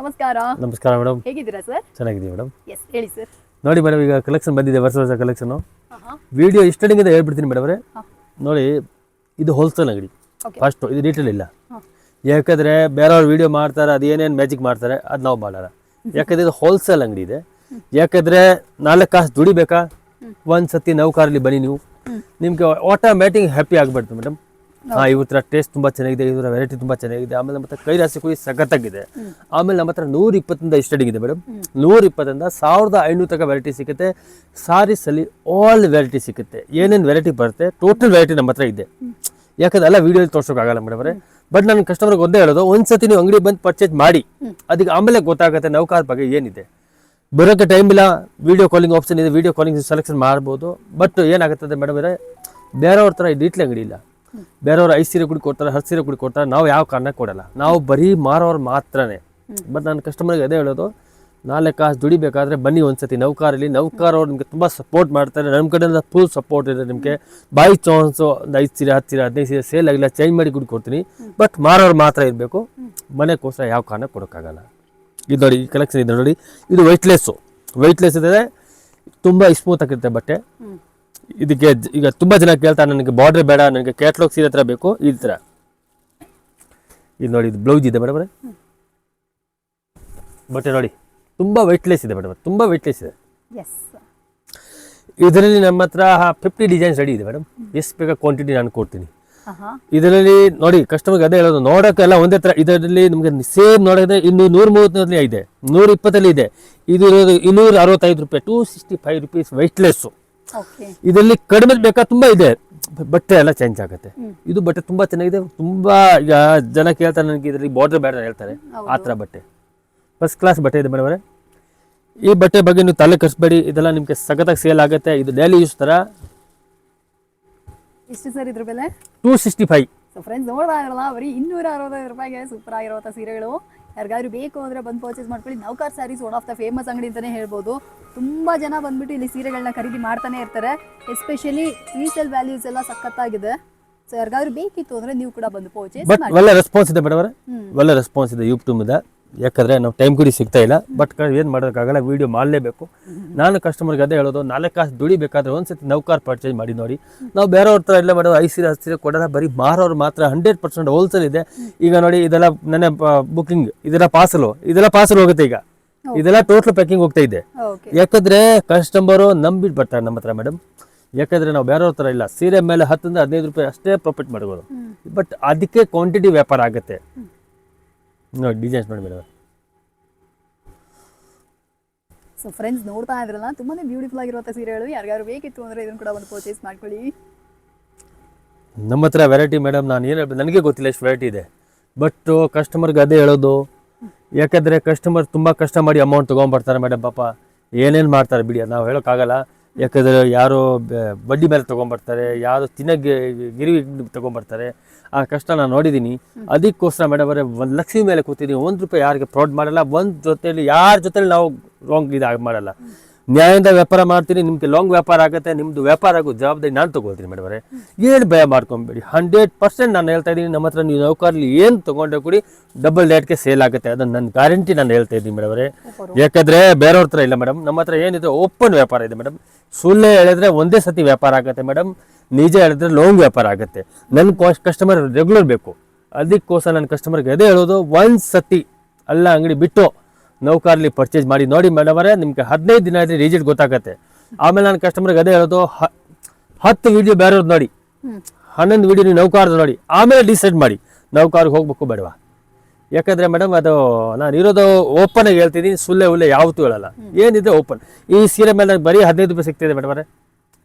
ನಮಸ್ಕಾರ. ನಮಸ್ಕಾರ ಮೇಡಮ್. ಹೇಗಿದ್ದೀರಾ ಸರ್? ಚೆನ್ನಾಗಿದ್ದೀವಿ ಮೇಡಮ್. ಎಸ್ ಹೇಳಿ ಸರ್. ನೋಡಿ ಮೇಡಮ್, ಈಗ ಕಲೆಕ್ಷನ್ ಬಂದಿದೆ, ವರ್ಷ ಕಲೆಕ್ಷನ್. ವಿಡಿಯೋ ಇಷ್ಟಡಿಂದ ಹೇಳ್ಬಿಡ್ತೀನಿ ಮೇಡಮ್ ಅವರೇ. ನೋಡಿ, ಇದು ಹೋಲ್ಸೇಲ್ ಅಂಗಡಿ. ಫಸ್ಟ್ ಇದು ಡೀಟೇಲ್ ಇಲ್ಲ. ಯಾಕಂದ್ರೆ ಬೇರೆಯವ್ರು ವಿಡಿಯೋ ಮಾಡ್ತಾರೆ, ಅದು ಏನೇನು ಮ್ಯಾಜಿಕ್ ಮಾಡ್ತಾರೆ, ಅದು ನಾವು ಮಾಡಲ್ಲ. ಯಾಕಂದ್ರೆ ಇದು ಹೋಲ್ಸೇಲ್ ಅಂಗಡಿ ಇದೆ. ಯಾಕಂದ್ರೆ 4 ಕಾಸು ದುಡಿಬೇಕಾ, ಒಂದ್ಸತಿ ನೌಕಾರಲ್ಲಿ ಬನ್ನಿ ನೀವು, ನಿಮ್ಗೆ ಆಟೋಮ್ಯಾಟಿಕ್ ಹ್ಯಾಪಿ ಆಗ್ಬಿಡ್ತು ಮೇಡಮ್. ಇವತ್ತರ ಟೇಸ್ಟ್ ತುಂಬಾ ಚೆನ್ನಾಗಿದೆ, ಇವರ ವೆರೈಟಿ ತುಂಬಾ ಚೆನ್ನಾಗಿದೆ. ಆಮೇಲೆ ನಮ್ಮ ಹತ್ರ ಕೈರಾಸಿ ಕುಡಿ ಸಖತ್ತಾಗಿದೆ. ಆಮೇಲೆ ನಮ್ಮ ಹತ್ರ 120 ಇಷ್ಟಡಿಗಿದೆ ಮೇಡಮ್. 120 1500 ತನಕ ವೆರೈಟಿ ಸಿಗುತ್ತೆ. ಸಾರೀಸ್ ಅಲ್ಲಿ ಆಲ್ ವೆರೈಟಿ ಸಿಗುತ್ತೆ. ಏನೇನು ವೆರೈಟಿ ಬರುತ್ತೆ ಟೋಟಲ್ ವೆರೈಟಿ ನಮ್ಮ ಹತ್ರ ಇದೆ. ಯಾಕಂದ್ರೆ ಎಲ್ಲ ವಿಡಿಯೋ ತೋರ್ಸೋಕ್ಕಾಗಲ್ಲ ಮೇಡಮ್ ಅವರೇ. ಬಟ್ ನಾನು ಕಸ್ಟಮರ್ಗೆ ಒಂದೇ ಹೇಳೋದು, ಒಂದ್ಸತಿ ನೀವು ಅಂಗಡಿ ಬಂದು ಪರ್ಚೇಸ್ ಮಾಡಿ, ಅದಕ್ಕೆ ಆಮೇಲೆ ಗೊತ್ತಾಗುತ್ತೆ ನೌಕಾರ ಬಗ್ಗೆ ಏನಿದೆ. ಬರೋಕ್ಕೆ ಟೈಮ್ ಇಲ್ಲ, ವಿಡಿಯೋ ಕಾಲಿಂಗ್ ಆಪ್ಷನ್ ಇದೆ, ವಿಡಿಯೋ ಕಾಲಿಂಗ್ ಸೆಲೆಕ್ಷನ್ ಮಾಡ್ಬೋದು. ಬಟ್ ಏನಾಗುತ್ತದೆ ಮೇಡಮ್ ಅವರೇ, ಬೇರೆಯವ್ರ ಥರ ಇಡ್ಲಿ ಅಂಗಡಿ ಇಲ್ಲ. ಬೇರೆಯವ್ರು 5 ಸೀರೆ ಕುಡಿ ಕೊಡ್ತಾರೆ, 10 ಸೀರೆ ಕುಡಿ ಕೊಡ್ತಾರೆ, ನಾವು ಯಾವ ಕಾರಣಕ್ಕೆ ಕೊಡಲ್ಲ. ನಾವು ಬರೀ ಮಾರೋರು ಮಾತ್ರನೇ. ಬಟ್ ನಾನು ಕಸ್ಟಮರ್ಗೆ ಅದೇ ಹೇಳೋದು, 4 ಕಾಸು ದುಡಿಬೇಕಾದ್ರೆ ಬನ್ನಿ ಒಂದ್ಸತಿ ನೌಕಾರಲ್ಲಿ. ನೌಕಾರವ್ರು ನಿಮಗೆ ತುಂಬ ಸಪೋರ್ಟ್ ಮಾಡ್ತಾರೆ. ನಮ್ಮ ಕಡೆಯಿಂದ ಫುಲ್ ಸಪೋರ್ಟ್ ಇದೆ ನಿಮಗೆ. ಬೈ ಚಾನ್ಸು ಒಂದು 5 ಸೀರೆ 10 ಸೀರೆ 15 ಸೀರೆ ಸೇಲ್ ಆಗಿಲ್ಲ, ಚೇಂಜ್ ಮಾಡಿ ಕುಡಿ ಕೊಡ್ತೀನಿ. ಬಟ್ ಮಾರೋರು ಮಾತ್ರ ಇರಬೇಕು, ಮನೆಗೋಸ್ಕರ ಯಾವ ಕಾರಣಕ್ಕೆ ಕೊಡೋಕ್ಕಾಗಲ್ಲ. ಇದು ನೋಡಿ, ಈ ಕಲೆಕ್ಷನ್ ಇದೆ ನೋಡಿ, ಇದು ವೆಯ್ಟ್ಲೆಸ್ ಇದೆ, ತುಂಬ ಸ್ಮೂತ್ ಆಗಿರುತ್ತೆ ಬಟ್ಟೆ. ಇದಕ್ಕೆ ಈಗ ತುಂಬ ಜನ ಕೇಳ್ತಾರೆ, ನನಗೆ ಬಾರ್ಡರ್ ಬೇಡ, ನನಗೆ ಕ್ಯಾಟ್ಲಾಗ್ ಸೀರೆ ಹತ್ರ ಬೇಕು, ಈ ಥರ. ಇದು ನೋಡಿ, ಇದು ಬ್ಲೌಸ್ ಇದೆ ಮೇಡಮ್. ಬಟ್ಟೆ ನೋಡಿ, ತುಂಬ ವೆಯ್ಟ್ಲೆಸ್ ಇದೆ ಮೇಡಮ್, ತುಂಬ ವೆಯ್ಟ್ಲೆಸ್ ಇದೆ. ಇದರಲ್ಲಿ ನಮ್ಮ ಹತ್ರ 50 ಡಿಸೈನ್ಸ್ ರೆಡಿ ಇದೆ ಮೇಡಮ್. ಎಷ್ಟು ಬೇಕಾ ಕ್ವಾಂಟಿಟಿ ನಾನು ಕೊಡ್ತೀನಿ. ಇದರಲ್ಲಿ ನೋಡಿ, ಕಸ್ಟಮರ್ಗೆ ಅದೇ ಹೇಳೋದು, ನೋಡೋಕ್ಕೆಲ್ಲ ಒಂದೇ ಥರ. ಇದರಲ್ಲಿ ನಿಮಗೆ ಸೇಮ್ ನೋಡಿದ್ರೆ ಇನ್ನು 130 ಇದೆ, 120 ಇದೆ. ಇದು ಇರೋದು 265 ರೂಪಾಯಿ, 265 ರುಪೀಸ್ ವೆಯ್ಟ್ಲೆಸ್ಸು. ಇದರಲ್ಲಿ ಕಡಿಮೆ ಬೇಕಾ, ತುಂಬಾ ಇದೆ, ಬಟ್ಟೆ ಎಲ್ಲ ಚೇಂಜ್ ಆಗುತ್ತೆ. ಇದು ಬಟ್ಟೆ ತುಂಬಾ ಚೆನ್ನಾಗಿದೆ. ತುಂಬಾ ಈಗ ಜನ ಕೇಳ್ತಾರೆ, ನನಗೆ ಇದರಲ್ಲಿ ಬಾರ್ಡರ್ ಬೇಡ ಹೇಳ್ತಾರೆ. ಆ ಥರ ಬಟ್ಟೆ ಫಸ್ಟ್ ಕ್ಲಾಸ್ ಬಟ್ಟೆ ಇದೆ ಮೇಡಮ್ ಅವರೇ. ಈ ಬಟ್ಟೆ ಬಗ್ಗೆ ನೀವು ತಲೆ ಕಟ್ಸ್ಬೇಡಿ, ಇದೆಲ್ಲ ನಿಮ್ಗೆ ಸಖತ್ತಾಗಿ ಸೇಲ್ ಆಗುತ್ತೆ. ಇದು ಡೈಲಿ ಯೂಸ್ ತರ. ಎಷ್ಟು ಸರ್ ಇದ್ರ ಬೆಲೆ? 265. ಸೊ ಫ್ರೆಂಡ್ಸ್, ನೋಡ್ತಾ ಇರಲ್ಲ, ಬರೀ 265 ರೂಪಾಯಿಗೆ ಸೂಪರ್ ಆಗಿರುವಂಥ ಸೀರೆಗಳು. ಯಾರಿಗಾದ್ರು ಬೇಕು ಅಂದರೆ ಬಂದು ಪರ್ಚೇಸ್ ಮಾಡ್ಕೊಳ್ಳಿ. Naukar sarees one of the famous ಅಂಗಡಿ ಅಂತಲೇ ಹೇಳ್ಬೋದು. ತುಂಬ ಜನ ಬಂದ್ಬಿಟ್ಟು ಇಲ್ಲಿ ಸೀರೆಗಳನ್ನ ಖರೀದಿ ಮಾಡ್ತಾನೆ ಇರ್ತಾರೆ. ಎಸ್ಪೆಷಲಿ ರೀಸೇಲ್ ವ್ಯಾಲ್ಯೂಸ್ ಎಲ್ಲ ಸಖತ್ತಾಗಿದೆ. ಸೊ ಯಾರಿಗಾದ್ರು ಬೇಕಿತ್ತು ಅಂದರೆ ನೀವು ಕೂಡ ಬಂದು ಪರ್ಚೇಸ್ ಮಾಡಿ. ಒಳ್ಳೆ ರೆಸ್ಪಾನ್ಸ್ ಇದೆ ಮೇಡಮ್ ಅವರೇ, ಒಳ್ಳೆ ರೆಸ್ಪಾನ್ಸ್ ಇದೆ ಯೂಟ್ಯೂಬ್ದ. ಯಾಕಂದರೆ ನಾವು ಟೈಮ್ ಕೂಡ ಸಿಗ್ತಾ ಇಲ್ಲ. ಬಟ್ ಏನು ಮಾಡೋಕ್ಕಾಗಲ್ಲ, ವೀಡಿಯೋ ಮಾಡಲೇಬೇಕು. ನಾನು ಕಸ್ಟಮರ್ಗೆ ಅದೇ ಹೇಳೋದು, 4 ಕಾಸು ದುಡಿಬೇಕಾದ್ರೆ ಒಂದ್ಸತಿ ನೌಕಾರ್ ಪರ್ಚೇಸ್ ಮಾಡಿ ನೋಡಿ. ನಾವು ಬೇರೆಯವ್ರ ಥರ ಎಲ್ಲ ಮಾಡೋದು 5 ಸೀರೆ 10 ಸೀರೆ ಕೊಡೋಲ್ಲ, ಬರೀ ಮಾರೋರು ಮಾತ್ರ. 100% ಹೋಲ್ಸೇಲ್ ಇದೆ. ಈಗ ನೋಡಿ, ಇದೆಲ್ಲ ನನ್ನ ಬುಕಿಂಗ್, ಇದೆಲ್ಲ ಪಾರ್ಸಲ್ ಹೋಗುತ್ತೆ. ಈಗ ಇದೆಲ್ಲ ಟೋಟಲ್ ಪ್ಯಾಕಿಂಗ್ ಹೋಗ್ತಾ ಇದೆ. ಯಾಕಂದ್ರೆ ಕಸ್ಟಮರು ನಂಬಿಟ್ಟು ಬರ್ತಾರೆ ನಮ್ಮ ಹತ್ರ ಮೇಡಮ್. ಯಾಕಂದ್ರೆ ನಾವು ಬೇರೆಯವ್ರ ಥರ ಇಲ್ಲ, ಸೀರೆ ಮೇಲೆ 10 ರಿಂದ 15 ರೂಪಾಯಿ ಅಷ್ಟೇ ಪ್ರಾಫಿಟ್ ಮಾಡ್ಬೋದು. ಬಟ್ ಅದಕ್ಕೆ ಕ್ವಾಂಟಿಟಿ ವ್ಯಾಪಾರ ಆಗುತ್ತೆ. ನೋಡಿ ಡಿಸೈನ್ಸ್ ನೋಡಿ ಮೇಡಮ್. ಸೊ ಫ್ರೆಂಡ್ಸ್, ನೋಡ್ತಾ ಇದ್ರಲ್ಲ, ತುಂಬಾನೇ ಬ್ಯೂಟಿಫುಲ್ ಆಗಿರುವಂಥ ಸೀರೆಗಳು. ಯಾರಿಗಾರು ಬೇಕಿತ್ತು ಅಂದರೆ ಇದನ್ನು ಕೂಡ ಒಂದು ಪರ್ಚೇಸ್ ಮಾಡ್ಕೊಳ್ಳಿ. ನಮ್ಮ ಹತ್ರ ವೆರೈಟಿ ಮೇಡಮ್, ನಾನು ಏನು ನನಗೆ ಗೊತ್ತಿಲ್ಲ ಎಷ್ಟು ವೆರೈಟಿ ಇದೆ. ಬಟ್ ಕಸ್ಟಮರ್ಗೆ ಅದೇ ಹೇಳೋದು, ಯಾಕಂದರೆ ಕಸ್ಟಮರ್ ತುಂಬ ಕಷ್ಟ ಮಾಡಿ ಅಮೌಂಟ್ ತೊಗೊಂಡ್ಬರ್ತಾರೆ ಮೇಡಮ್. ಪಾಪ ಏನೇನು ಮಾಡ್ತಾರೆ ಬಿಡಿ, ನಾವು ಹೇಳೋಕ್ಕಾಗಲ್ಲ. ಯಾಕಂದರೆ ಯಾರೋ ಬಡ್ಡಿ ಮೇಲೆ ತೊಗೊಂಬರ್ತಾರೆ, ಯಾರು ತಿನ್ನಕ್ಕೆ ಗಿರಿವಿ ತೊಗೊಂಬರ್ತಾರೆ. ಆ ಕಷ್ಟ ನಾನು ನೋಡಿದ್ದೀನಿ. ಅದಕ್ಕೋಸ್ಕರ ಮೇಡಮ್ ಅವರೇ, 1 ಲಕ್ಷ ಮೇಲೆ ಕೂತಿದ್ದೀನಿ. 1 ರೂಪಾಯಿ ಯಾರಿಗೆ ಫ್ರಾಡ್ ಮಾಡಲ್ಲ. ಒಂದು ಜೊತೆಯಲ್ಲಿ ಯಾರ ಜೊತೆಲಿ ನಾವು ರಾಂಗ್ ಮಾಡಲ್ಲ. ನ್ಯಾಯದಿಂದ ವ್ಯಾಪಾರ ಮಾಡ್ತೀನಿ. ನಿಮಗೆ ಲಾಂಗ್ ವ್ಯಾಪಾರ ಆಗುತ್ತೆ, ನಿಮ್ಮದು ವ್ಯಾಪಾರ ಆಗೋ ಜವಾಬ್ದಾರಿ ನಾನು ತೊಗೊಳ್ತೀನಿ ಮೇಡಮ್ ಅವರೇ. ಏನು ಭಯ ಮಾಡ್ಕೊಬೇಡಿ. 100% ನಾನು ಹೇಳ್ತಾ ಇದ್ದೀನಿ. ನಮ್ಮ ಹತ್ರ ನೀವು ನೌಕರಲ್ಲಿ ಏನು ತೊಗೊಂಡ್ರೆ ಕೂಡಿ ಡಬಲ್ ರೇಟ್ಗೆ ಸೇಲ್ ಆಗುತ್ತೆ. ಅದನ್ನು ನನ್ನ ಗ್ಯಾರಂಟಿ ನಾನು ಹೇಳ್ತಾ ಇದ್ದೀನಿ ಮೇಡಮ್ ಅವರೇ. ಯಾಕಂದರೆ ಬೇರೆಯವ್ರ ಥರ ಇಲ್ಲ ಮೇಡಮ್. ನಮ್ಮ ಹತ್ರ ಏನಿದೆ ಓಪನ್ ವ್ಯಾಪಾರ ಇದೆ ಮೇಡಮ್. ಸುಳ್ಳು ಹೇಳಿದ್ರೆ ಒಂದೇ ಸತಿ ವ್ಯಾಪಾರ ಆಗುತ್ತೆ ಮೇಡಮ್. ನಿಜ ಹೇಳಿದ್ರೆ ಲಾಂಗ್ ವ್ಯಾಪಾರ ಆಗುತ್ತೆ. ನನ್ನ ಕಸ್ಟಮರ್ ರೆಗ್ಯುಲರ್ ಬೇಕು. ಅದಕ್ಕೋಸ್ಕರ ನನ್ನ ಕಸ್ಟಮರ್ಗೆ ಅದೇ ಹೇಳೋದು, ಒಂದು ಸತಿ ಅಲ್ಲ ಅಂಗಡಿ ಬಿಟ್ಟು ನೌಕಾರಲ್ಲಿ ಪರ್ಚೇಸ್ ಮಾಡಿ ನೋಡಿ ಮೇಡಮ್ ಅವರೇ. ನಿಮ್ಗೆ 15 ದಿನ ಆದರೆ ರಿಸಲ್ಟ್ ಗೊತ್ತಾಗುತ್ತೆ. ಆಮೇಲೆ ನಾನು ಕಸ್ಟಮರ್ಗೆ ಅದೇ ಹೇಳೋದು, 10 ವಿಡಿಯೋ ಬೇರೆಯವ್ರದ್ದು ನೋಡಿ, 11 ವಿಡಿಯೋ ನೀವು ನೌಕಾರದ್ದು ನೋಡಿ, ಆಮೇಲೆ ಡಿಸೈಡ್ ಮಾಡಿ ನೌಕಾರಿಗೆ ಹೋಗ್ಬೇಕು ಬೇಡವಾ. ಯಾಕಂದರೆ ಮೇಡಮ್, ಅದು ನಾನು ಇರೋದು ಓಪನ್ ಆಗಿ ಹೇಳ್ತಿದ್ದೀನಿ, ಸುಳ್ಳೆ ಯಾವತ್ತೂ ಹೇಳಲ್ಲ. ಏನಿದೆ ಓಪನ್. ಈ ಸೀರೆ ಮೇಲೆ ಬರೀ 15 ರೂಪಾಯಿ ಸಿಗ್ತಿದೆ ಮೇಡಮ್ ಅವರೇ.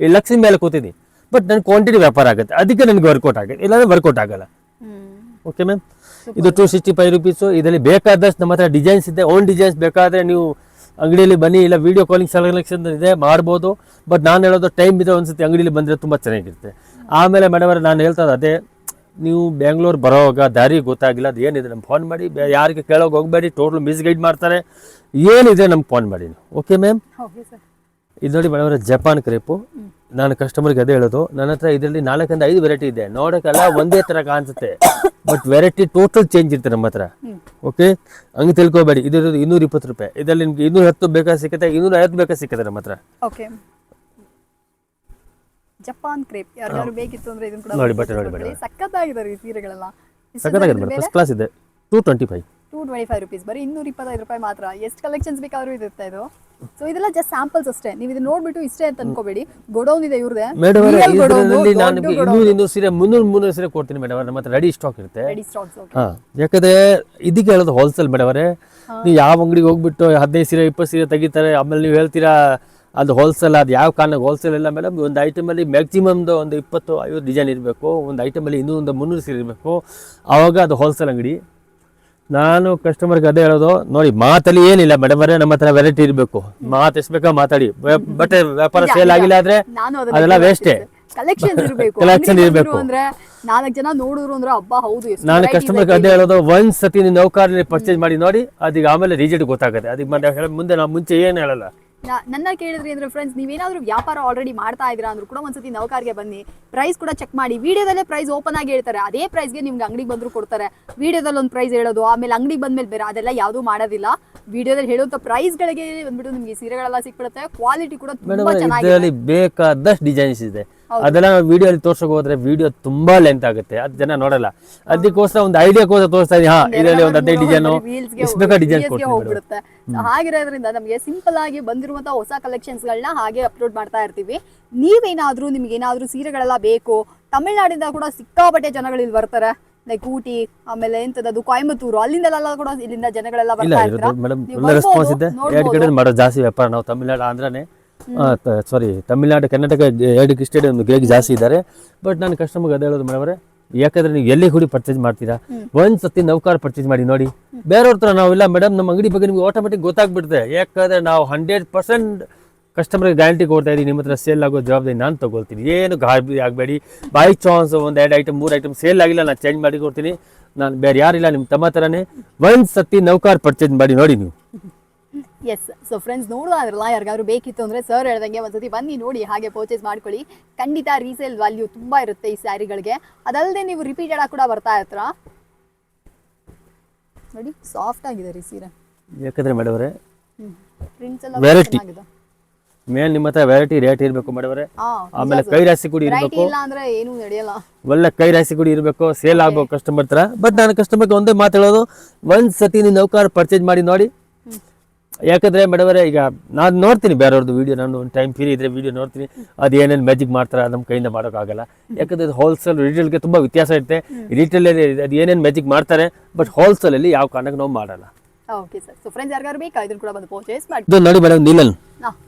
ಈ ಲಕ್ಷ ಮೇಲೆ ಕೂತಿದ್ದೀನಿ. ಬಟ್ ನನ್ನ ಕ್ವಾಂಟಿಟಿ ವ್ಯಾಪಾರ ಆಗುತ್ತೆ, ಅದಕ್ಕೆ ನನಗೆ ವರ್ಕೌಟ್ ಆಗುತ್ತೆ. ಇಲ್ಲಾಂದರೆ ವರ್ಕೌಟ್ ಆಗಲ್ಲ. Okay ma'am. ಇದು 265 ರುಪೀಸು. ಇದರಲ್ಲಿ ಬೇಕಾದಷ್ಟು ನಮ್ಮ ಹತ್ರ ಡಿಸೈನ್ಸ್ ಇದೆ. ಓನ್ ಡಿಸೈನ್ಸ್ ಬೇಕಾದರೆ ನೀವು ಅಂಗಡಿಯಲ್ಲಿ ಬನ್ನಿ, ಇಲ್ಲ ವೀಡಿಯೋ ಕಾಲಿಂಗ್ ಸೆಲೆಕ್ಷನ್ ಇದೆ, ಮಾಡ್ಬೋದು. ಬಟ್ ನಾನು ಹೇಳೋದು, ಟೈಮ್ ಇದೆ ಒಂದ್ಸತಿ ಅಂಗಡಿಯಲ್ಲಿ ಬಂದರೆ ತುಂಬ ಚೆನ್ನಾಗಿರುತ್ತೆ. ಆಮೇಲೆ ಮೇಡಮ್ ಅವರೇ, ನಾನು ಹೇಳ್ತಾ ಅದೇ, ನೀವು ಬೆಂಗಳೂರು ಬರೋವಾಗ ದಾರಿ ಗೊತ್ತಾಗಿಲ್ಲ, ಅದು ಏನಿದೆ ನಮ್ಗೆ ಫೋನ್ ಮಾಡಿ. ಯಾರಿಗೆ ಕೇಳೋಕೆ ಹೋಗಬೇಡಿ, ಟೋಟಲ್ ಮಿಸ್ಗೈಡ್ ಮಾಡ್ತಾರೆ. ಏನಿದೆ ನಮ್ಗೆ ಫೋನ್ ಮಾಡಿ. Okay ma'am. ಇದು ನೋಡಿ ಮೇಡಮ್ ಅವರೇ, ಜಪಾನ್ ಕ್ರೇಪು. ನಾನು ಕಸ್ಟಮರ್ಗೆ ಅದೇ ಹೇಳೋದು, ನನ್ನ ಹತ್ರ ಇದರಲ್ಲಿ 4 ರಿಂದ 5 ವೆರೈಟಿ ಇದೆ. ನೋಡೋಕ್ಕೆಲ್ಲ ಒಂದೇ ಥರ ಕಾಣಿಸುತ್ತೆ, ಬಟ್ ವೆರೈಟಿ ಟೋಟಲ್ ಚೇಂಜ್ ಇರುತ್ತೆ ನಮ್ಮ ಹತ್ರ. ಓಕೆ, ಹಂಗೆ ತಿಳ್ಕೊಬೇಡಿ. ಇದು 220 ರೂಪಾಯಿ, ಇದರಲ್ಲಿ ನಿಮ್ಗೆ 210 ಬೇಕಾ ಸಿಗುತ್ತೆ, 250 ಬೇಕಾ ಸಿಗುತ್ತೆ ನಮ್ಮ ಹತ್ರ. ಓಕೆ, ಜಪಾನ್ ಕ್ರೇಪ್ ಯಾರು ಬೇಕಿತ್ತು ಅಂದ್ರೆ ಇದನ್ನ ಕೂಡ ನೋಡಿ ಬಟ್ಟೆ ನೋಡಿ ಬೇಡ, ಸಕ್ಕತ್ತಾಗಿದೆ ಈ ಸೀರೆಗಳೆಲ್ಲ. ಸಕ್ಕತ್ತಾಗಿದೆ ಮೇಡಮ್, ಫಸ್ಟ್ ಕ್ಲಾಸ್ ಇದೆ. 225 ರೂಪೀಸ್, ಬರೀ 225 ರೂಪಾಯಿ ಮಾತ್ರ. ಎಷ್ಟು ಕಲೆಕ್ಷನ್ಸ್ ಬೇಕಾದ್ರೂ ಇರುತ್ತೆ ಇದು. ಸೊ ಇದೆಲ್ಲ ಜಸ್ಟ್ ಸ್ಯಾಂಪಲ್ಸ್ ಅಷ್ಟೇ, ನೀವು ಇದನ್ನ ನೋಡ್ಬಿಟ್ಟು ಇಷ್ಟೇ ಅಂತ ಅನ್ಕೋಬೇಡಿ. ಗೋಡೌನ್ ಇದೆ ಇವ್ರದೇ. ಮೇಡಮ್ ಇದರಲ್ಲಿ ನಾನು ನಿಮಗೆ 200 ಸೀರೆ 300 ಸೀರೆ ಕೊಡ್ತೀನಿ ಮೇಡಮ್. ನಮ್ಮ ಹತ್ರ ರೆಡಿ ಸ್ಟಾಕ್ ಇರುತ್ತೆ. ಹಾ, ಯಾಕಂದ್ರೆ ಇದಕ್ಕೆ ಹೇಳೋದು ಹೋಲ್ಸೇಲ್ ಮೇಡಮ್ ಅವರೇ. ನೀವು ಯಾವ ಅಂಗಡಿಗೆ ಹೋಗ್ಬಿಟ್ಟು 15 ಸೀರೆ 20 ಸೀರೆ ತೆಗಿತಾರೆ, ಆಮೇಲೆ ನೀವು ಹೇಳ್ತೀರಾ ಅದು ಹೋಲ್ಸೇಲ್. ಅದು ಯಾವ ಕಾರಣಕ್ಕೆ ಹೋಲ್ಸೇಲ್ ಇಲ್ಲ ಮೇಡಮ್. ಒಂದು ಐಟಮಲ್ಲಿ ಮ್ಯಾಕ್ಸಿಮಮ್ ಒಂದು 20-50 ಡಿಸೈನ್ ಇರಬೇಕು. ಒಂದು ಐಟಮಲ್ಲಿ 200-300 ಸೀರೆ ಇರಬೇಕು, ಆವಾಗ ಅದು ಹೋಲ್ಸೇಲ್ ಅಂಗಡಿ. ನಾನು ಕಸ್ಟಮರ್ಗೆ ಅದೇ ಹೇಳೋದು, ನೋಡಿ ಮಾತಲ್ಲಿ ಏನಿಲ್ಲ ಮೇಡಮ್ ಅವರೇ, ನಮ್ಮ ಹತ್ರ ವೆರೈಟಿ ಇರಬೇಕು. ಮಾತು ಎಷ್ಟು ಬೇಕಾ ಮಾತಾಡಿ, ಬಟ್ಟೆ ವ್ಯಾಪಾರ ಸೇಲ್ ಆಗಿಲ್ಲ ಆದ್ರೆ ಅದೆಲ್ಲ ವೇಸ್ಟೇ. ಕಲೆಕ್ಷನ್ ಇರಬೇಕು ಅಂದ್ರೆ 4 ಜನ ನೋಡಿದ್ರು ಅಂದ್ರೆ ಹಬ್ಬ ಹೌದು. ನಾನು ಕಸ್ಟಮರ್ಗೆ ಅದೇ ಹೇಳೋದು, ಒಂದ್ಸತಿ ನೀವು ನೌಕರಲ್ಲಿ ಪರ್ಚೇಸ್ ಮಾಡಿ ನೋಡಿ, ಅದೀಗ ಆಮೇಲೆ ರಿಸಲ್ಟ್ ಗೊತ್ತಾಗುತ್ತೆ. ಅದಕ್ಕೆ ಮುಂದೆ ನಾವು ಮುಂಚೆ ಏನು ಹೇಳಲ್ಲ. ನನ್ನ ಕೇಳಿದ್ರಿ ಅಂದ್ರೆ ಫ್ರೆಂಡ್ಸ್, ನೀವೇನಾದ್ರೂ ವ್ಯಾಪಾರ ಆಲ್ರೆಡಿ ಮಾಡ್ತಾ ಇದ್ದೀರಾ ಅಂದ್ರೂ ಕೂಡ ಒಂದ್ಸತಿ ನೌಕರ್ಗೆ ಬನ್ನಿ, ಪ್ರೈಸ್ ಕೂಡ ಚೆಕ್ ಮಾಡಿ. ವಿಡಿಯೋದಲ್ಲೇ ಪ್ರೈಸ್ ಓಪನ್ ಆಗಿ ಹೇಳ್ತಾರೆ, ಅದೇ ಪ್ರೈಸ್ಗೆ ನಿಮ್ಗೆ ಅಂಗಡಿಗೆ ಬಂದ್ರು ಕೊಡ್ತಾರೆ. ವಿಡಿಯೋದಲ್ಲಿ ಒಂದು ಪ್ರೈಸ್ ಹೇಳೋದು, ಆಮೇಲೆ ಅಂಗಡಿಗೆ ಬಂದ್ಮೇಲೆ ಬೇರೆ, ಅದೆಲ್ಲ ಯಾವುದು ಮಾಡೋದಿಲ್ಲ. ವಿಡಿಯೋದಲ್ಲಿ ಹೇಳುವಂತ ಪ್ರೈಸ್ಗಳಿಗೆ ಬಂದ್ಬಿಟ್ಟು ನಿಮ್ಗೆ ಸೀರೆಗಳೆಲ್ಲ ಸಿಕ್ಬಿಡುತ್ತೆ. ಕ್ವಾಲಿಟಿ ಕೂಡ ತುಂಬಾ ಚೆನ್ನಾಗಿದೆ. ಇದರಲ್ಲಿ ಬೇಕಾದಷ್ಟು ಡಿಸೈನ್ಸ್ ಇದೆ. ಅದೆಲ್ಲ ವಿಡಿಯೋ ಅಲ್ಲಿ ತೋರ್ಸಕ್ ಹೋದ್ರೆ ವಿಡಿಯೋ ತುಂಬಾ ಲೆಂತ್ ಆಗುತ್ತೆ, ಅದು ಜನ ನೋಡಲ್ಲ. ಅದಕ್ಕೋಸ್ಕರ ಒಂದು ಐಡಿಯಾಕೋಸ್ಕರ ತೋರಿಸ್ತಾ ಇದೀನಿ. ಹಾ, ಇದರಲ್ಲಿ ಒಂದು 15 ಡಿಸೈನ್ ಎಷ್ಟು ಬೇಕಾ ಡಿಸೈನ್ ಹೋಗ್ಬಿಡುತ್ತೆ. ಹಾಗಿರೋದ್ರಿಂದ ನಮಗೆ ಸಿಂಪಲ್ ಆಗಿ ಬಂದಿರುವಂತಹ ಹೊಸ ಕಲೆಕ್ಷನ್ಸ್ ಗಳನ್ನ ಹಾಗೆ ಅಪ್ಲೋಡ್ ಮಾಡ್ತಾ ಇರ್ತೀವಿ. ನೀವೇನಾದ್ರೂ ನಿಮ್ಗೇನಾದ್ರೂ ಸೀರೆಗಳೆಲ್ಲ ಬೇಕು, ತಮಿಳ್ನಾಡಿಂದ ಕೂಡ ಸಿಕ್ಕಾಪಟ್ಟೆ ಜನಗಳು ಇಲ್ಲಿ ಬರ್ತಾರೆ. ಲೈಕ್ ಊಟಿ, ಆಮೇಲೆ ಎಂತದ್ದು ಕೊಯಂಬತ್ತೂರು, ಅಲ್ಲಿಂದೆಲ್ಲ ಕೂಡ ಇಲ್ಲಿಂದ ಜನಗಳೆಲ್ಲ ಬರ್ತಾ ಇರ್ತಾರೆ. ಮೇಡಮ್ ಒಳ್ಳೆ ರೆಸ್ಪಾನ್ಸ್ ಇದೆ. 2 ಕಡೆ ಮಾಡೋ ಜಾಸ್ತಿ ವ್ಯಾಪಾರ. ನಾವು ತಮಿಳ್ನಾಡು ಆಂಧ್ರನೇ ಸಾರಿ ತಮಿಳ್ನಾಡು ಕರ್ನಾಟಕ 2 ಸ್ಟೇಟ್ ಗ್ರೇಗ್ ಜಾಸ್ತಿ ಇದ್ದಾರೆ. ಬಟ್ ನಾನು ಕಸ್ಟಮರ್ಗೆ ಅದೇ ಹೇಳೋದು ಮೇಡಮ್ ಅವರೇ, ಯಾಕಂದ್ರೆ ನೀವು ಎಲ್ಲಿ ಹುಡಿ ಪರ್ಚೇಸ್ ಮಾಡ್ತೀರಾ, ಒಂದ್ಸತಿ ನೌಕರ್ ಪರ್ಚೇಸ್ ಮಾಡಿ ನೋಡಿ. ಬೇರೆಯವ್ರ ಹತ್ರ ನಾವಿಲ್ಲ ಮೇಡಮ್, ನಮ್ಮ ಅಂಗಡಿ ಬಗ್ಗೆ ನಿಮ್ಗೆ ಆಟೋಮೆಟಿಕ್ ಗೊತ್ತಾಗ್ಬಿಡುತ್ತೆ. ಯಾಕಂದ್ರೆ ನಾವು 100% ಕಸ್ಟಮರ್ಗೆ ಗ್ಯಾರಂಟಿ ಕೊಡ್ತಾ ಇದ್ದೀವಿ. ನಿಮ್ಮ ಹತ್ರ ಸೇಲ್ ಆಗೋ ಜವಾಬ್ದಾರಿ ನಾನು ತಗೊಳ್ತೀನಿ. ಏನು ಗಾಬರಿ ಆಗಬೇಡಿ. By chance 1-2 item 3 item sale ಆಗಿಲ್ಲ, ನಾನು ಚೇಂಜ್ ಮಾಡಿ ಕೊಡ್ತೀನಿ. ನಾನು ಬೇರೆ ಯಾರಿಲ್ಲ, ನಿಮ್ಮ ತಮ್ಮ ಥರನೇ. ಒಂದ್ಸತಿ ನೌಕರ್ ಪರ್ಚೇಸ್ ಮಾಡಿ ನೋಡಿ ನೀವು. ಎಸ್, ಸೊ ಫ್ರೆಂಡ್ಸ್ ನೋಡೋದ್ರಲ್ಲ, ಯಾರಿಗಾದ್ರು ಬೇಕಿತ್ತು ಅಂದರೆ ಸರ್ ಹೇಳ್ದಂಗೆ ಒಂದ್ಸತಿ ಬನ್ನಿ ನೋಡಿ, ಹಾಗೆ ಪರ್ಚೇಸ್ ಮಾಡ್ಕೊಳ್ಳಿ. ಖಂಡಿತ ರೀಸೇಲ್ ವ್ಯಾಲ್ಯೂ ತುಂಬ ಇರುತ್ತೆ ಈ ಸ್ಯಾರಿಗಳಿಗೆ. ಅದಲ್ಲದೆ ನೀವು ರಿಪೀಟೆಡ್ ಆಗಿ ಕೂಡ ಬರ್ತಾ ಇರ್ತೀರ. ನೋಡಿ ಸಾಫ್ಟ್ ಆಗಿದೆ ರೀ ಸೀರೆ. ಯಾಕಂದ್ರೆ ಮೇಡಮ್ ಅವರೇ ಪ್ರಿಂಟ್ಸ್ ಎಲ್ಲ ವೆರೈಟಿ ಚೆನ್ನಾಗಿದೆ. ಮೇನ್ ನಿಮ್ಮ ಹತ್ರ ವೆರೈಟಿ ರೇಟ್ ಇರಬೇಕು ಮೇಡಮ್ ಅವರೇ. ಆಮೇಲೆ ಕೈ ರಾಶಿ ಕೂಡ ಇರಬೇಕು. ಇಲ್ಲ ಅಂದ್ರೆ ಏನು ನಡೆಯಲ್ಲ. ಒಳ್ಳೆ ಕೈ ರಾಶಿ ಕೂಡ ಇರಬೇಕು, ಸೇಲ್ ಆಗ್ಬೇಕು ಕಸ್ಟಮರ್ ಹತ್ರ. ಬಟ್ ನಾನು ಕಸ್ಟಮರ್ಗೆ ಒಂದೇ ಮಾತು ಹೇಳೋದು, ಒಂದ್ಸತಿ ನೀವು ನೌಕರ್ ಪರ್ಚೇಸ್ ಮಾಡಿ ನೋಡಿ. ಯಾಕಂದ್ರೆ ಮೇಡಮ್ ಅವರೇ, ಈಗ ನಾನು ನೋಡ್ತೀನಿ ಬೇರೆಯವ್ರದ್ದು ವಿಡಿಯೋ, ನಾನು ಒಂದು ಟೈಮ್ ಫ್ರೀ ಇದ್ರೆ ವಿಡಿಯೋ ನೋಡ್ತೀನಿ. ಅದು ಏನೇನು ಮ್ಯಾಜಿಕ್ ಮಾಡ್ತಾರೆ ನಮ್ಮ ಕೈಯಿಂದ ಮಾಡೋಕ್ಕಾಗಲ್ಲ. ಯಾಕಂದ್ರೆ ಹೋಲ್ಸೇಲ್ ರಿಟೇಲ್ಗೆ ತುಂಬ ವ್ಯತ್ಯಾಸ ಇರುತ್ತೆ. ರಿಟೇಲಲ್ಲಿ ಅದು ಏನೇನು ಮ್ಯಾಜಿಕ್ ಮಾಡ್ತಾರೆ, ಬಟ್ ಹೋಲ್ಸೇಲಲ್ಲಿ ಯಾವ ಕಾರಣಕ್ಕೆ ನಾವು ಮಾಡಲ್ಲ. ಓಕೆ ಸರ್, ಸೊ ಫ್ರೆಂಡ್ಸ್ ಯಾರಿಗಾರು ಬೇಕಾ ಇದನ್ನು ಕೂಡ ಬಂದು ಪರ್ಚೇಸ್ ಮಾಡಿ. ಇದು ನೋಡಿ ಮೇಡಮ್, ನೀಲನ್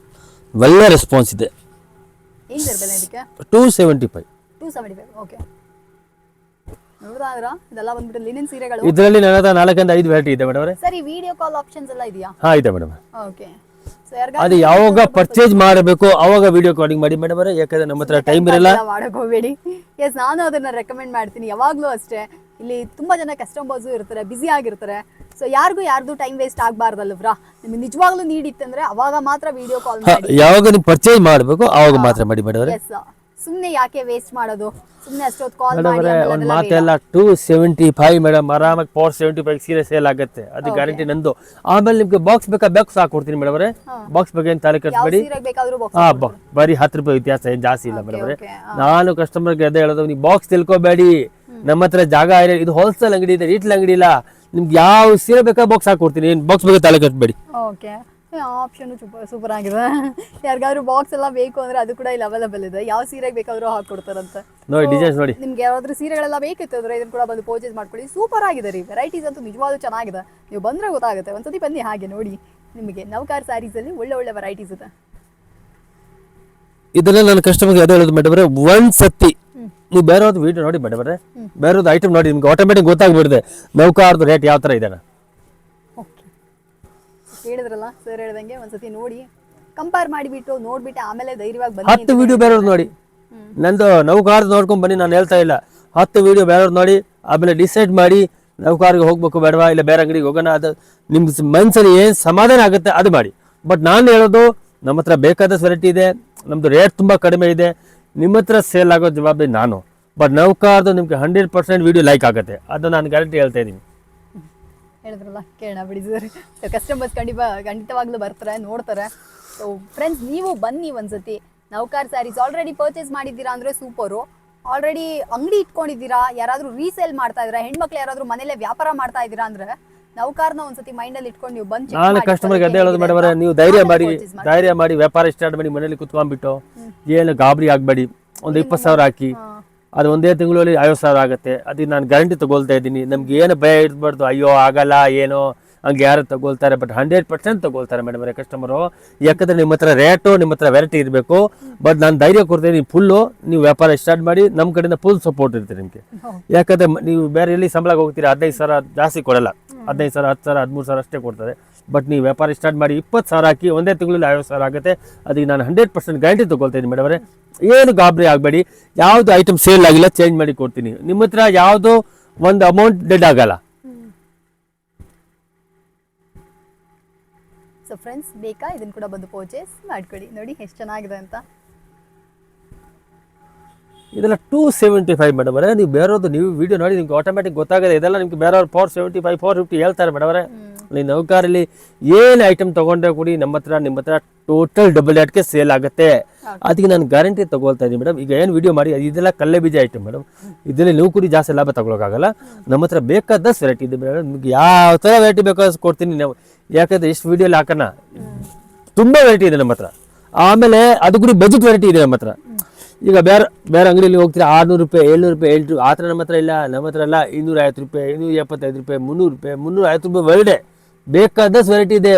ಒಳ್ಳೆ ರೆಸ್ಪಾನ್ಸ್ ಇದೆ. ಏನು ಸರ್ ಬೆಲೆ ಇದಕ್ಕೆ? 275. 275. ಓಕೆ, ನೋಡಿದ್ರ ಇದೆಲ್ಲ ಬಂದ್ಬಿಟ್ಟು ಲಿನನ್ ಸೀರೆಗಳು. ಇದರಲ್ಲಿ ನನ್ನ ಹತ್ರ 4-5 ವೆರೈಟಿ ಇದೆ ಮೇಡಮ್ ಅವರೇ. ಸರಿ, ವಿಡಿಯೋ ಕಾಲ್ ಆಪ್ಷನ್ಸ್ ಎಲ್ಲ ಇದೆಯಾ? ಹಾ, ಇದೆ ಮೇಡಮ್. ಓಕೆ, ಸೊ ಯಾರಿಗಾರು ಅದು ಯಾವಾಗ ಪರ್ಚೇಸ್ ಮಾಡಬೇಕು ಅವಾಗ ವಿಡಿಯೋ ಕಾಲಿಂಗ್ ಮಾಡಿ ಮೇಡಮ್ ಅವರೇ. ಯಾಕಂದ್ರೆ ನಮ್ಮ ಹತ್ರ ಟೈಮ್ ಇರಲ್ಲ. ಮಾಡಕ್ ಹೋಗ್ಬೇಡಿ. ಎಸ್, ನಾನು ಅದನ್ನ ರೆಕಮೆಂಡ್ ಮಾಡ್ತೀನಿ ಯಾವಾಗ್ಲೂ ಅಷ್ಟೇ. ಇಲ್ಲಿ ತುಂಬಾ ಜನ ಕಸ್ಟಮರ್ಸು ಇರ್ತಾರೆ, ಬ್ಯುಸಿ ಆಗಿರ್ತಾರೆ. ಸೊ ಯಾರ್ದು ಟೈಮ್ ವೇಸ್ಟ್ ಆಗಬಾರ್ದಲ್ವ್ರಾ? ನಿಮ್ಗೆ ನಿಜವಾಗ್ಲೂ ನೀಡ್ ಇತ್ತಂದ್ರೆ ಅವಾಗ ಮಾತ್ರ ವಿಡಿಯೋ ಕಾಲ್ ಮಾಡಿ. ಯಾವಾಗ ನೀವು ಪರ್ಚೇಸ್ ಮಾಡಬೇಕು ಅವಾಗ ಮಾತ್ರ ಮಾಡಿ ಮೇಡಮ್ ಅವರೇ. ಎಸ್, ಸುಮ್ಮನೆ ಯಾಕೆ ವೇಸ್ಟ್ ಮಾಡೋದು? ಸುಮ್ಮನೆ ಅಷ್ಟೊತ್ತು ಕಾಲ್ ಮೇಡಮ್ ಮಾಡಿ ಅವರೇ, ಒಂದು ಮಾತೆಲ್ಲ 275 ಮೇಡಮ್, ಆರಾಮಾಗಿ 475 ಸೀರೆ ಸೇಲ್ ಆಗುತ್ತೆ. ಅದು ಗ್ಯಾರಂಟಿ ನಂದು. ಆಮೇಲೆ ನಿಮ್ಗೆ ಬಾಕ್ಸ್ ಬೇಕಾ ಬಾಕ್ಸ್ ಹಾಕೊಡ್ತೀನಿ ಮೇಡಮ್ ಅವರೇ. ಬಾಕ್ಸ್ ಬಗ್ಗೆ ಏನು ತಲೆ ಕೆಡಿಸ್ಬೇಡಿ. ಸೀರೆಗೆ ಬೇಕಾದ್ರೂ box ಹಾ, ಬರೀ 10 ರೂಪಾಯಿ ವ್ಯತ್ಯಾಸ, ಏನು ಜಾಸ್ತಿ ಇಲ್ಲ ಮೇಡಮ್ ಅವರೇ. okay, ನಾನು ಕಸ್ಟಮರ್ಗೆ ಅದೇ ಹೇಳೋದು, ನೀವು ಬಾಕ್ಸ್ ತಿಳ್ಕೊಬೇಡಿ. ನಮ್ಮ ಹತ್ರ ಜಾಗ ಇದೆ, ಇದು ಹೋಲ್ಸೇಲ್ ಅಂಗಡಿ ಇದೆ, ರೀಟೇಲ್ ಅಂಗಡಿ ಇಲ್ಲ. ನಿಮ್ಗೆ ಯಾವ ಸೀರೆ ಬೇಕಾ ಬಾಕ್ಸ್ ಹಾಕೊಡ್ತೀನಿ, ಏನು ಬಾಕ್ಸ್ ಬಗ್ಗೆ ತಲೆ ಕೆಡಿಸ್ಬೇಡಿ. ಓಕೆ, ಆಪ್ಷನ್ ಸೂಪರ್ ಆಗಿದೆ. ಯಾರಿಗಾದ್ರೂ ಬಾಕ್ಸ್ ಎಲ್ಲ ಬೇಕು ಅಂದ್ರೆ ಅದು ಕೂಡ ಇಲ್ಲಿ ಅವೈಲೇಬಲ್ ಇದೆ. ಯಾವ ಸೀರೆಗೆ ಬೇಕಾದ್ರೂ ಹಾಕೊಡ್ತಾರಂತೆ. ನೋಡಿ ಡಿಸೈನ್ಸ್ ನೋಡಿ. ನಿಮ್ಗೆ ಯಾವ್ದಾದ್ರು ಸೀರೆಗಳೆಲ್ಲ ಬೇಕಿತ್ತು ಅಂದ್ರೆ ಇದನ್ನ ಕೂಡ ಬಂದು ಪರ್ಚೇಸ್ ಮಾಡ್ಕೊಳ್ಳಿ. ಸೂಪರ್ ಆಗಿದೆ ರೀ, ವೆರೈಟೀಸ್ ಅಂತೂ ನಿಜವಾಗ್ಲೂ ಚೆನ್ನಾಗಿದೆ. ನೀವು ಬಂದ್ರೆ ಗೊತ್ತಾಗುತ್ತೆ. ಒಂದ್ಸತಿ ಬನ್ನಿ ಹಾಗೆ ನೋಡಿ. ನಿಮಗೆ ನೌಕಾರ್ ಸ್ಯಾರೀಸ್ ಅಲ್ಲಿ ಒಳ್ಳೆ ವೆರೈಟೀಸ್ ಇದೆ. ಇದನ್ನ ನನ್ನ ಕಸ್ಟಮರ್ಗೆ ಅದೇ ಹೇಳೋದು ಮೇಡಮ್ ಅವರೇ, ಒಂದ್ಸತಿ ನೀವು ಬೇರೆಯವ್ರದ್ದು ವಿಡಿಯೋ ನೋಡಿ ಮೇಡಮ್ ಅವರೇ, ಬೇರೆಯವ್ರದ್ದು ಐಟಮ್ ನೋಡಿ, ನಿಮ್ಗೆ ಆಟೋಮೆಟಿಕ್ ಗೊತ್ತಾಗ್ಬಿಡುತ್ತೆ ನೌಕಾರ್ದು ರೇಟ್ ಯಾವ ಥರ ಇದೆ. ಹೇಳಿದ್ರಲ್ಲ ಸರ್ ಹೇಳ್ದಂಗೆ ಒಂದ್ಸತಿ ನೋಡಿ, ಕಂಪೇರ್ ಮಾಡಿಬಿಟ್ಟು ನೋಡ್ಬಿಟ್ಟು ಆಮೇಲೆ ಧೈರ್ಯವಾಗಿ ಬನ್ನಿ. 10 ವಿಡಿಯೋ ಬೇರೆಯವ್ರು ನೋಡಿ, ನಂದು ನೌಕಾರ್ದು ನೋಡ್ಕೊಂಡು ಬನ್ನಿ. ನಾನು ಹೇಳ್ತಾ ಇಲ್ಲ, 10 ವಿಡಿಯೋ ಬೇರೆಯವ್ರು ನೋಡಿ ಆಮೇಲೆ ಡಿಸೈಡ್ ಮಾಡಿ ನೌಕಾರ್ಗೆ ಹೋಗ್ಬೇಕು ಬೇಡವಾ, ಇಲ್ಲ ಬೇರೆ ಅಂಗಡಿಗೆ ಹೋಗೋಣ. ಅದು ನಿಮ್ಗೆ ಮನಸ್ಸಲ್ಲಿ ಏನು ಸಮಾಧಾನ ಆಗುತ್ತೆ ಅದು ಮಾಡಿ. ಬಟ್ ನಾನು ಹೇಳೋದು, ನಮ್ಮ ಹತ್ರ ಬೇಕಾದಷ್ಟು ವೆರೈಟಿ ಇದೆ, ನಮ್ಮದು ರೇಟ್ ತುಂಬ ಕಡಿಮೆ ಇದೆ. ನಿಮ್ಮ ಹತ್ರ ಸೇಲ್ ಆಗೋ ಜವಾಬ್ದಾರಿ ನಾನು. ಬಟ್ ನೌಕಾರ್ದು ನಿಮಗೆ 100% ವಿಡಿಯೋ ಲೈಕ್ ಆಗುತ್ತೆ, ಅದು ನಾನು ಗ್ಯಾರಂಟಿ ಹೇಳ್ತಾ ಇದ್ದೀನಿ. ಹೇಳಿದ್ರಲ್ಲ, ಕೇಳೋಣ ಬಿಡಿ ಸರ್. ಕಸ್ಟಮರ್ಸ್ ಖಂಡಿತವಾಗ್ಲೂ ಬರ್ತಾರೆ, ನೋಡ್ತಾರೆ. ಸೊ ಫ್ರೆಂಡ್ಸ್, ನೀವು ಬನ್ನಿ ಒಂದ್ಸತಿ. ನೌಕಾರ್ ಸ್ಯಾರೀಸ್ ಆಲ್ರೆಡಿ ಪರ್ಚೇಸ್ ಮಾಡಿದ್ದೀರಾ ಅಂದರೆ ಸೂಪರು. ಆಲ್ರೆಡಿ ಅಂಗಡಿ ಇಟ್ಕೊಂಡಿದ್ದೀರಾ, ಯಾರಾದರೂ ರೀಸೇಲ್ ಮಾಡ್ತಾ ಇದ್ದೀರಾ, ಹೆಣ್ಮಕ್ಳು ಯಾರಾದರೂ ಮನೇಲೆ ವ್ಯಾಪಾರ ಮಾಡ್ತಾ ಇದ್ದೀರಾ ಅಂದರೆ ನೌಕಾರ್ನ ಒಂದ್ಸತಿ ಮೈಂಡಲ್ಲಿ ಇಟ್ಕೊಂಡು ನೀವು ಬಂದು ನಾನು ಕಸ್ಟಮರ್ಗೆ ಅದೇ ಹೇಳೋದು ಮೇಡಮ್, ನೀವು ಧೈರ್ಯ ಮಾಡಿ ವ್ಯಾಪಾರ ಸ್ಟಾರ್ಟ್ ಮಾಡಿ, ಮನೇಲಿ ಕುತ್ಕೊಂಡ್ಬಿಟ್ಟು ಏನು ಗಾಬರಿ ಆಗಬೇಡಿ. ಒಂದು 20,000 ಹಾಕಿ, ಅದು ಒಂದೇ ತಿಂಗಳಲ್ಲಿ 50,000 ಆಗುತ್ತೆ. ಅದಕ್ಕೆ ನಾನು ಗ್ಯಾರಂಟಿ ತಗೊಳ್ತಾ ಇದ್ದೀನಿ. ನಮ್ಗೆ ಏನು ಭಯ ಇರಬಾರ್ದು, ಅಯ್ಯೋ ಆಗಲ್ಲ ಏನೋ ಹಂಗೆ ಯಾರು ತಗೊಳ್ತಾರೆ, ಬಟ್ 100% ತಗೊಳ್ತಾರೆ ಮೇಡಮ್ ಅವರೇ ಕಸ್ಟಮರು. ಯಾಕಂದರೆ ನಿಮ್ಮ ಹತ್ರ ರೇಟು, ನಿಮ್ಮ ಹತ್ರ ವೆರೈಟಿ ಇರಬೇಕು. ಬಟ್ ನಾನು ಧೈರ್ಯ ಕೊಡ್ತೀನಿ, ಫುಲ್ಲು ನೀವು ವ್ಯಾಪಾರ ಸ್ಟಾರ್ಟ್ ಮಾಡಿ, ನಮ್ಮ ಕಡೆಯಿಂದ ಫುಲ್ ಸಪೋರ್ಟ್ ಇರುತ್ತೆ ನಿಮಗೆ. ಯಾಕಂದರೆ ನೀವು ಬೇರೆ ಎಲ್ಲಿ ಸಂಬಳಕ್ಕೆ ಹೋಗ್ತೀರಾ, 15,000 ಜಾಸ್ತಿ ಕೊಡಲ್ಲ, 15,000, 10,000, 13,000 ಅಷ್ಟೇ ಕೊಡ್ತಾರೆ. ಬಟ್ ನೀವು ವ್ಯಾಪಾರ ಸ್ಟಾರ್ಟ್ ಮಾಡಿ 20,000 ಹಾಕಿ, ಒಂದೇ ತಿಂಗಳಲ್ಲಿ 50,000 ಆಗುತ್ತೆ. ಅದಕ್ಕೆ ನಾನು 100% ಗ್ಯಾರಂಟಿ ತೊಗೊಳ್ತಾ ಇದ್ದೀನಿ ಮೇಡಮ್ ಅವರೇ. ಏನು ಗಾಬರಿ ಆಗಬೇಡಿ. ಯಾವುದು ಐಟಮ್ ಸೇಲ್ ಆಗಿಲ್ಲ ಚೇಂಜ್ ಮಾಡಿ ಕೊಡ್ತೀನಿ. ನಿಮ್ಮ ಹತ್ರ ಯಾವುದೋ ಒಂದು ಅಮೌಂಟ್ ಡೆಡ್ ಆಗಲ್ಲ. ಸೊ ಫ್ರೆಂಡ್ಸ್, ಬೇಕಾ ಇದನ್ನು ಕೂಡ ಬಂದು ಪರ್ಚೇಸ್ ಮಾಡ್ಕೊಳ್ಳಿ. ನೋಡಿ ಎಷ್ಟು ಚೆನ್ನಾಗಿದೆ ಅಂತ. ಇದೆಲ್ಲ 275 ಮೇಡಮ್ ಅವರೇ. ನೀವು ಬೇರೆಯವ್ರದ್ದು ನೀವು ವಿಡಿಯೋ ನೋಡಿ ನಿಮ್ಗೆ ಆಟೋಮೆಟಿಕ್ ಗೊತ್ತಾಗಿದೆ. ಇದೆಲ್ಲ ನಿಮ್ಗೆ ಬೇರೆಯವ್ರು 475, 450 ಹೇಳ್ತಾರೆ ಮೇಡಮ್ ಅವರೇ. ನೀವು ನೌಕಾರಲ್ಲಿ ಏನು ಐಟಮ್ ತೊಗೊಂಡ್ರೆ ಕೂಡಿ ನಿಮ್ಮ ಹತ್ರ ಟೋಟಲ್ ಡಬಲ್ ರೇಟ್ಗೆ ಸೇಲ್ ಆಗುತ್ತೆ. ಅದಕ್ಕೆ ನಾನು ಗ್ಯಾರಂಟಿ ತೊಗೊಳ್ತಾ ಇದ್ದೀನಿ ಮೇಡಮ್. ಈಗ ಏನು ವಿಡಿಯೋ ಮಾಡಿ ಇದೆಲ್ಲ ಕಲ್ಲೆ ಬೀಜ ಐಟಮ್ ಮೇಡಮ್. ಇದರಲ್ಲಿ ನೀವು ಕೂಡಿ ಜಾಸ್ತಿ ಲಾಭ ತಗೊಳಕ್ಕಾಗಲ್ಲ. ನಮ್ಮ ಹತ್ರ ಬೇಕಾದಷ್ಟು ವೆರೈಟಿ ಇದೆ ಮೇಡಮ್. ನಿಮ್ಗೆ ಯಾವ ಥರ ವೆರೈಟಿ ಬೇಕಾದಷ್ಟು ಕೊಡ್ತೀನಿ ನಾವು. ಯಾಕಂದರೆ ಎಷ್ಟು ವಿಡಿಯೋಲಿ ಹಾಕೋಣ, ತುಂಬ ವೆರೈಟಿ ಇದೆ ನಮ್ಮ ಹತ್ರ. ಆಮೇಲೆ ಅದು ಕೂಡ ಬಜೆಟ್ ವೆರೈಟಿ ಇದೆ ನಮ್ಮ ಹತ್ರ. ಈಗ ಬೇರೆ ಅಂಗಡಿಯಲ್ಲಿ ಹೋಗ್ತೀರಾ 600 ರೂಪಾಯಿ, 700 ರೂಪಾಯಿ, 700 ಆ ಥರ ನಮ್ಮ ಹತ್ರ ಇಲ್ಲ. ನಮ್ಮ ಹತ್ರ ಎಲ್ಲ 250 ರೂಪಾಯಿ, 275 ರೂಪಾಯಿ, 300 ರೂಪಾಯಿ, 350 ರೂಪಾಯಿ ಒಳ್ಳೆ ಬೇಕಾದಷ್ಟು ವೆರೈಟಿ ಇದೆ.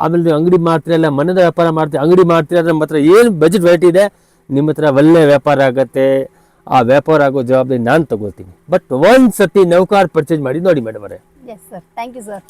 ಆಮೇಲೆ ನೀವು ಅಂಗಡಿ ಮಾಡ್ತೀರಲ್ಲ, ಮನೆದ ವ್ಯಾಪಾರ ಮಾಡ್ತೀರಿ, ಅಂಗಡಿ ಮಾಡ್ತೀರ, ನಮ್ಮ ಹತ್ರ ಏನು ಬಜೆಟ್ ವೆರೈಟಿ ಇದೆ. ನಿಮ್ಮ ಹತ್ರ ಒಳ್ಳೆ ವ್ಯಾಪಾರ ಆಗುತ್ತೆ. ಆ ವ್ಯಾಪಾರ ಆಗೋ ಜವಾಬ್ದಾರಿ ನಾನು ತಗೋತೀನಿ. ಬಟ್ ಒಂದು ಸತಿ ನೌಕಾರ್ ಪರ್ಚೇಸ್ ಮಾಡಿ ನೋಡಿ ಮೇಡಮ್ ಅವರೇ. Yes sir, thank you sir.